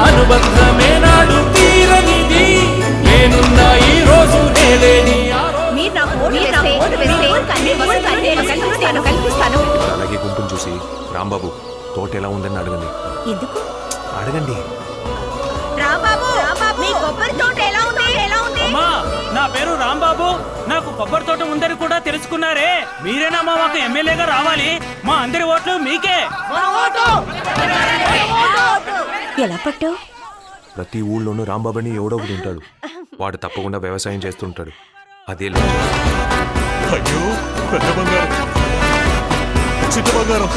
అనుబంధమే నాడు తీరనిది నేనున్న ఈ రోజు నేలేని అలాగే గుంపును చూసి రాంబాబు తోట ఎలా ఉందని అడగండి. ఎందుకు అడగండి. నా పేరు రాంబాబు, నాకు కొబ్బరి తోట ఉందని కూడా తెలుసుకున్నారే. మీరేనా మాకు ఎమ్మెల్యేగా రావాలి. మా అందరి ఓట్లు మీకే. ఎలా పట్టావు? ప్రతి ఊళ్ళోనూ రాంబాబుని ఎవడో ఒకడు ఉంటాడు. వాడు తప్పకుండా వ్యవసాయం చేస్తుంటాడు. అదే అయ్యో పెద్ద బంగారం చిన్న బంగారం